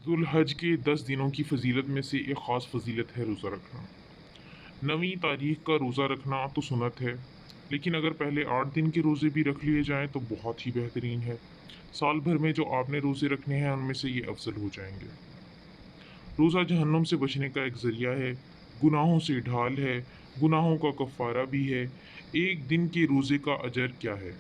ذوالحج کے 10 دنوں کی فضیلت میں سے ایک خاص فضیلت ہے روزہ رکھنا۔ نویں تاریخ کا روزہ رکھنا تو سنت ہے، لیکن اگر پہلے 8 دن کے روزے بھی رکھ لیے جائیں تو بہت ہی بہترین ہے۔ سال بھر میں جو آپ نے روزے رکھنے ہیں ان میں سے یہ افضل ہو جائیں گے۔ روزہ جہنم سے بچنے کا ایک ذریعہ ہے، گناہوں سے ڈھال ہے، گناہوں کا کفارہ بھی ہے۔ ایک دن کے روزے کا اجر کیا ہے؟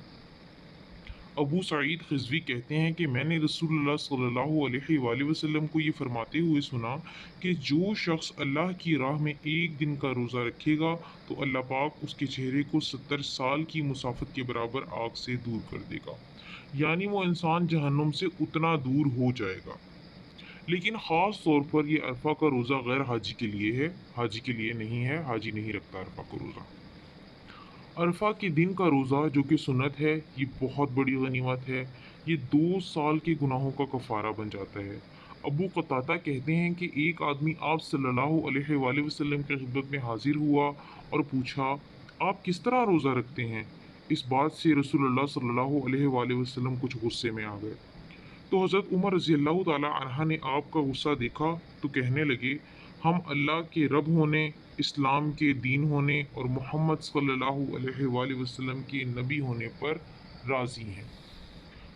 ابو سعید خضری کہتے ہیں کہ میں نے رسول اللہ صلی اللہ علیہ وآلہ وسلم کو یہ فرماتے ہوئے سنا کہ جو شخص اللہ کی راہ میں ایک دن کا روزہ رکھے گا تو اللہ پاک اس کے چہرے کو 70 سال کی مسافت کے برابر آگ سے دور کر دے گا، یعنی وہ انسان جہنم سے اتنا دور ہو جائے گا۔ لیکن خاص طور پر یہ عرفہ کا روزہ غیر حاجی کے لیے ہے، حاجی کے لیے نہیں ہے، حاجی نہیں رکھتا عرفہ کا روزہ۔ عرفہ کے دن کا روزہ جو کہ سنت ہے، یہ بہت بڑی غنیمت ہے، یہ 2 سال کے گناہوں کا کفارہ بن جاتا ہے۔ ابو قتادہ کہتے ہیں کہ ایک آدمی آپ صلی اللہ علیہ وآلہ وسلم کی خدمت میں حاضر ہوا اور پوچھا، آپ کس طرح روزہ رکھتے ہیں؟ اس بات سے رسول اللہ صلی اللہ علیہ وآلہ وسلم کچھ غصے میں آ گئے۔ تو حضرت عمر رضی اللہ تعالی عنہ نے آپ کا غصہ دیکھا تو کہنے لگے، ہم اللہ کے رب ہونے، اسلام کے دین ہونے اور محمد صلی اللہ علیہ وآلہ وسلم کے نبی ہونے پر راضی ہیں۔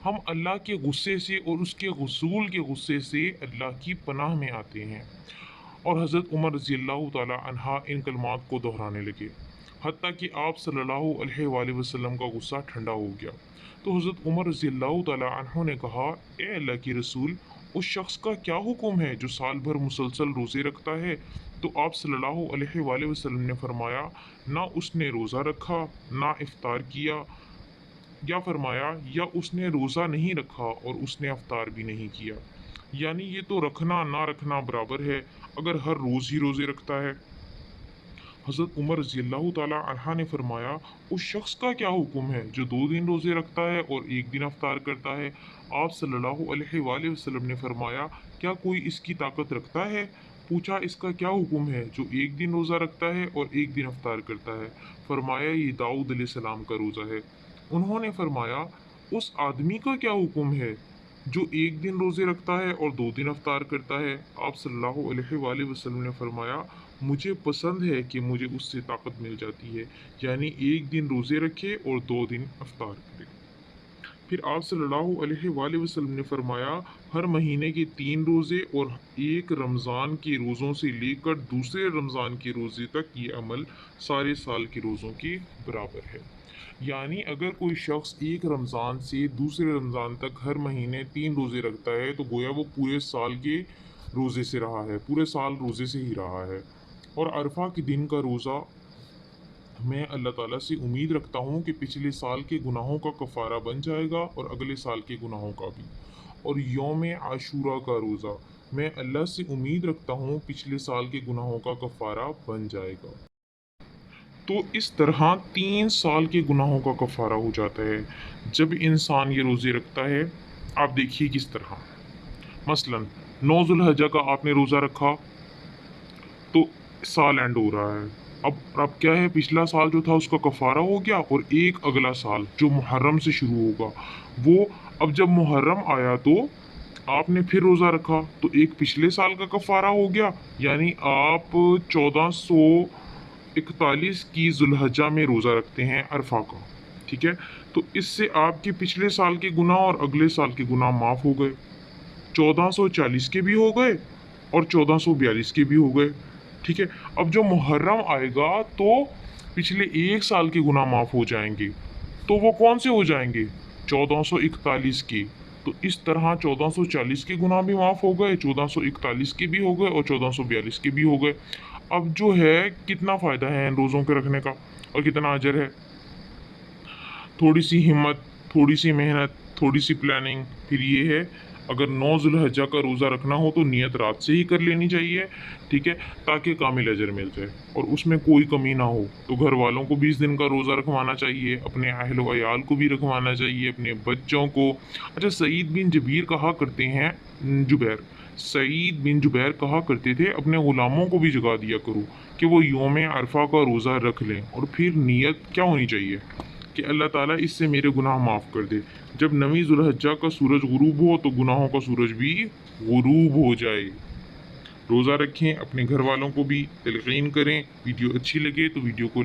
ہم اللہ کے غصے سے اور اس کے رسول کے غصے سے اللہ کی پناہ میں آتے ہیں۔ اور حضرت عمر رضی اللہ تعالی عنہ ان کلمات کو دہرانے لگے، حتیٰ کہ آپ صلی اللہ علیہ وآلہ وسلم کا غصہ ٹھنڈا ہو گیا۔ تو حضرت عمر رضی اللہ تعالی عنہ نے کہا، اے اللہ کی رسول، اس شخص کا کیا حکم ہے جو سال بھر مسلسل روزے رکھتا ہے؟ تو آپ صلی اللہ علیہ وآلہ وسلم نے فرمایا، نہ اس نے روزہ رکھا نہ افطار کیا، یا فرمایا یا اس نے روزہ نہیں رکھا اور اس نے افطار بھی نہیں کیا، یعنی یہ تو رکھنا نہ رکھنا برابر ہے اگر ہر روز ہی روزے رکھتا ہے۔ حضرت عمر رضی اللہ تعالی عنہ نے فرمایا، اس شخص کا کیا حکم ہے جو 2 دن روزے رکھتا ہے اور ایک دن افطار کرتا ہے؟ آپ صلی اللہ علیہ وآلہ وسلم نے فرمایا، کیا کوئی اس کی طاقت رکھتا ہے؟ پوچھا، اس کا کیا حکم ہے جو ایک دن روزہ رکھتا ہے اور ایک دن افطار کرتا ہے؟ فرمایا، یہ داؤد علیہ السلام کا روزہ ہے۔ انہوں نے فرمایا، اس آدمی کا کیا حکم ہے جو ایک دن روزے رکھتا ہے اور 2 دن افطار کرتا ہے؟ آپ صلی اللہ علیہ وآلہ وسلم نے فرمایا، مجھے پسند ہے کہ مجھے اس سے طاقت مل جاتی ہے، یعنی ایک دن روزے رکھے اور 2 دن افطار کرے۔ پھر آپ صلی اللہ علیہ وآلہ وسلم نے فرمایا، ہر مہینے کے 3 روزے اور ایک رمضان کے روزوں سے لے کر دوسرے رمضان کے روزے تک یہ عمل سارے سال کے روزوں کے برابر ہے۔ یعنی اگر کوئی شخص ایک رمضان سے دوسرے رمضان تک ہر مہینے 3 روزے رکھتا ہے تو گویا وہ پورے سال کے روزے سے رہا ہے، پورے سال روزے سے ہی رہا ہے۔ اور عرفہ کے دن کا روزہ میں اللہ تعالیٰ سے امید رکھتا ہوں کہ پچھلے سال کے گناہوں کا کفارہ بن جائے گا اور اگلے سال کے گناہوں کا بھی۔ اور یوم عاشورہ کا روزہ میں اللہ سے امید رکھتا ہوں پچھلے سال کے گناہوں کا کفارہ بن جائے گا۔ تو اس طرح 3 سال کے گناہوں کا کفارہ ہو جاتا ہے جب انسان یہ روزے رکھتا ہے۔ آپ دیکھیے کس طرح، مثلا 9 ذوالحجہ کا آپ نے روزہ رکھا تو سال اینڈ ہو رہا ہے۔ اب کیا ہے، پچھلا سال جو تھا اس کا کفارہ ہو گیا، اور ایک اگلا سال جو محرم سے شروع ہوگا وہ، اب جب محرم آیا تو آپ نے پھر روزہ رکھا تو ایک پچھلے سال کا کفارہ ہو گیا، یعنی آپ 1441 کی ذوالحجہ میں روزہ رکھتے ہیں عرفہ کا، ٹھیک ہے؟ تو اس سے آپ کے پچھلے سال کے گناہ اور اگلے سال کے گناہ معاف ہو گئے، 1440 کے بھی ہو گئے اور 1442 کے بھی ہو گئے، ٹھیک ہے؟ اب جو محرم آئے گا تو پچھلے ایک سال کے گناہ معاف ہو جائیں گے، تو وہ کون سے ہو جائیں گے؟ 1441 کے۔ تو اس طرح 1440 کے گناہ بھی معاف ہو گئے، 1441 کے بھی ہو گئے اور 1442 کے بھی ہو گئے۔ اب جو ہے کتنا فائدہ ہے ان روزوں کے رکھنے کا اور کتنا اجر ہے؟ تھوڑی سی ہمت، تھوڑی سی محنت، تھوڑی سی پلاننگ، پھر یہ ہے اگر 9 ذوالحجہ کا روزہ رکھنا ہو تو نیت رات سے ہی کر لینی چاہیے، ٹھیک ہے، تاکہ کامل اجر مل جائے اور اس میں کوئی کمی نہ ہو۔ تو گھر والوں کو بھی اس دن کا روزہ رکھوانا چاہیے، اپنے اہل و عیال کو بھی رکھوانا چاہیے، اپنے بچوں کو۔ اچھا، سعید بن جبیر کہا کرتے ہیں، سعید بن جبیر کہا کرتے تھے، اپنے غلاموں کو بھی جگا دیا کرو کہ وہ یوم عرفہ کا روزہ رکھ لیں، اور پھر نیت کیا ہونی چاہیے؟ کہ اللہ تعالیٰ اس سے میرے گناہ معاف کر دے. جب 9 ذوالحجہ کا سورج غروب ہو تو گناہوں کا سورج بھی غروب ہو جائے. روزہ رکھیں، اپنے گھر والوں کو بھی تلقین کریں. ویڈیو اچھی لگے تو ویڈیو کو